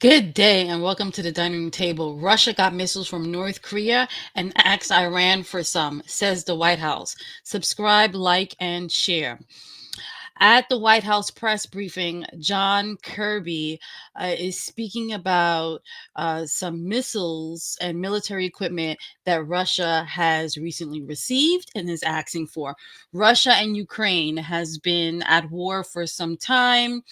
Good day and welcome to the dining room table. Russia got missiles from North Korea and asked Iran for some, says the White House. Subscribe, like, and share. At the White House press briefing, John Kirby is speaking about some missiles and military equipment that Russia has recently received and is asking for. Russia and Ukraine has been at war for some time.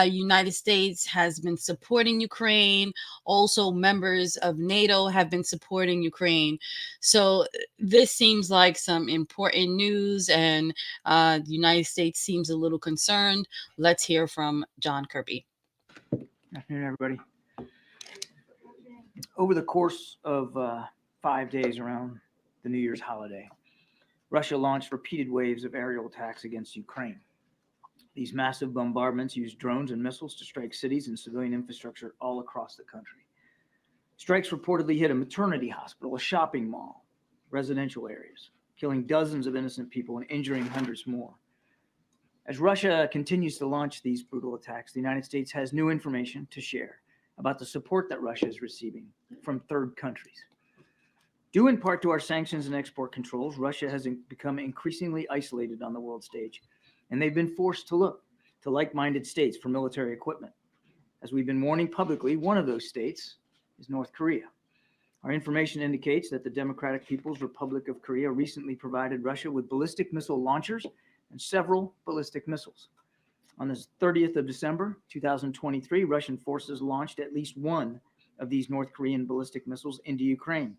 United States has been supporting Ukraine. Also, members of NATO have been supporting Ukraine. So this seems like some important news, and the United States seems a little concerned. Let's hear from John Kirby. Good afternoon, everybody. Over the course of 5 days around the New Year's holiday, Russia launched repeated waves of aerial attacks against Ukraine. These massive bombardments used drones and missiles to strike cities and civilian infrastructure all across the country. Strikes reportedly hit a maternity hospital, a shopping mall, residential areas, killing dozens of innocent people and injuring hundreds more. As Russia continues to launch these brutal attacks, the United States has new information to share about the support that Russia is receiving from third countries. Due in part to our sanctions and export controls, Russia has become increasingly isolated on the world stage, and they've been forced to look to like-minded states for military equipment. As we've been warning publicly, one of those states is North Korea. Our information indicates that the Democratic People's Republic of Korea recently provided Russia with ballistic missile launchers and several ballistic missiles. On the 30th of December, 2023, Russian forces launched at least one of these North Korean ballistic missiles into Ukraine.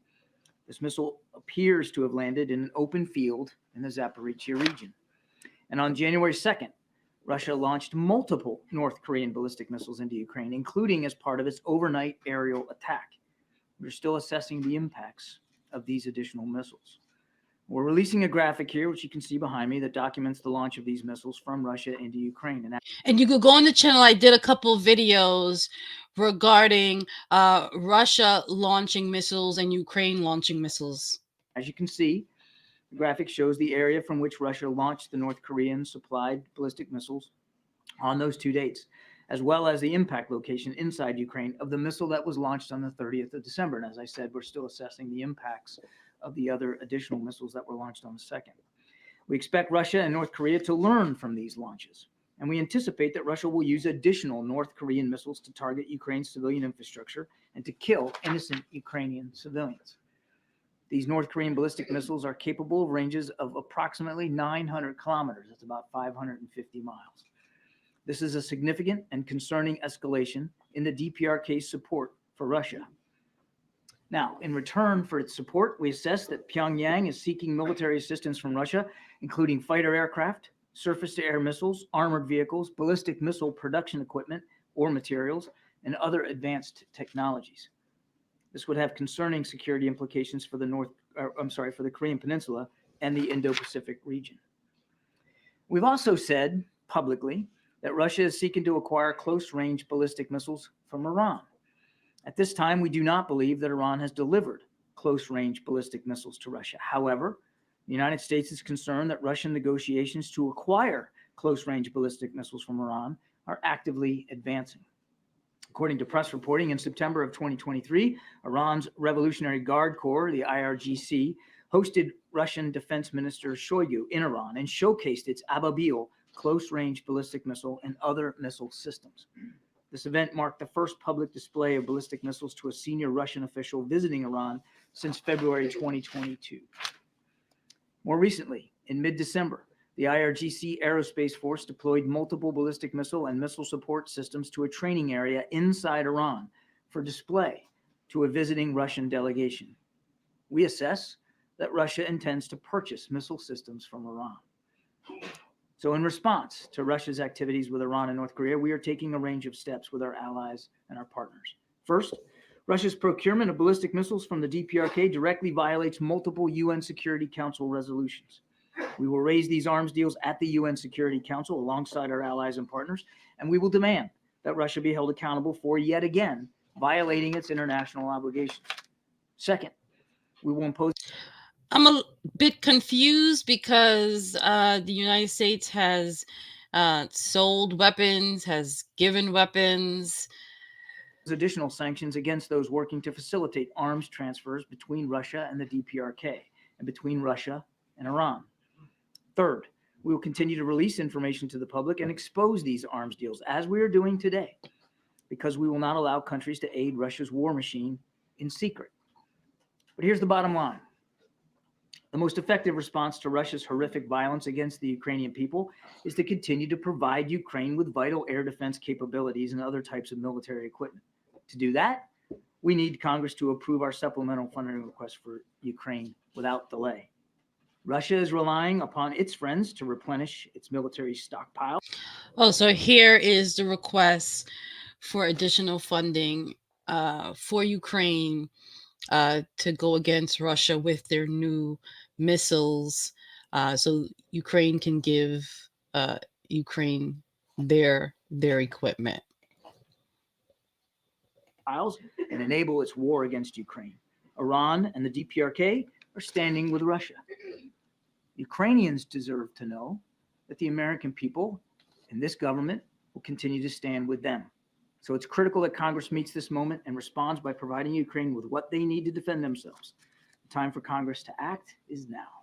This missile appears to have landed in an open field in the Zaporizhia region. And on January 2nd, Russia launched multiple North Korean ballistic missiles into Ukraine, including as part of its overnight aerial attack. We're still assessing the impacts of these additional missiles. We're releasing a graphic here, which you can see behind me, that documents the launch of these missiles from Russia into Ukraine. And you could go on the channel. I did a couple of videos regarding Russia launching missiles and Ukraine launching missiles. As you can see, the graphic shows the area from which Russia launched the North Korean supplied ballistic missiles on those 2 dates, as well as the impact location inside Ukraine of the missile that was launched on the 30th of December. And as I said, we're still assessing the impacts of the other additional missiles that were launched on the 2nd. We expect Russia and North Korea to learn from these launches, and we anticipate that Russia will use additional North Korean missiles to target Ukraine's civilian infrastructure and to kill innocent Ukrainian civilians. These North Korean ballistic missiles are capable of ranges of approximately 900 kilometers. That's about 550 miles. This is a significant and concerning escalation in the DPRK's support for Russia. Now, in return for its support, we assess that Pyongyang is seeking military assistance from Russia, including fighter aircraft, surface-to-air missiles, armored vehicles, ballistic missile production equipment or materials, and other advanced technologies. This would have concerning security implications for the Korean Peninsula and the Indo-Pacific region. We've also said publicly that Russia is seeking to acquire close-range ballistic missiles from Iran. At this time, we do not believe that Iran has delivered close-range ballistic missiles to Russia. However, the United States is concerned that Russian negotiations to acquire close-range ballistic missiles from Iran are actively advancing. According to press reporting, in September of 2023, Iran's Revolutionary Guard Corps, the IRGC, hosted Russian Defense Minister Shoigu in Iran and showcased its Ababil close-range ballistic missile and other missile systems. This event marked the first public display of ballistic missiles to a senior Russian official visiting Iran since February 2022. More recently, in mid-December, the IRGC Aerospace Force deployed multiple ballistic missile and missile support systems to a training area inside Iran for display to a visiting Russian delegation. We assess that Russia intends to purchase missile systems from Iran. So in response to Russia's activities with Iran and North Korea, we are taking a range of steps with our allies and our partners. First, Russia's procurement of ballistic missiles from the DPRK directly violates multiple UN Security Council resolutions. We will raise these arms deals at the UN Security Council alongside our allies and partners, and we will demand that Russia be held accountable for, yet again, violating its international obligations. Second, we will impose... I'm a bit confused because the United States has sold weapons, has given weapons. additional sanctions against those working to facilitate arms transfers between Russia and the DPRK and between Russia and Iran. Third, we will continue to release information to the public and expose these arms deals as we are doing today, because we will not allow countries to aid Russia's war machine in secret. But here's the bottom line. The most effective response to Russia's horrific violence against the Ukrainian people is to continue to provide Ukraine with vital air defense capabilities and other types of military equipment. To do that, we need Congress to approve our supplemental funding request for Ukraine without delay. Russia is relying upon its friends to replenish its military stockpile. Oh, so here is the request for additional funding for Ukraine to go against Russia with their new missiles, so Ukraine can give Ukraine their equipment. And enable its war against Ukraine. Iran and the DPRK are standing with Russia. Ukrainians deserve to know that the American people and this government will continue to stand with them. So it's critical that Congress meets this moment and responds by providing Ukraine with what they need to defend themselves. The time for Congress to act is now.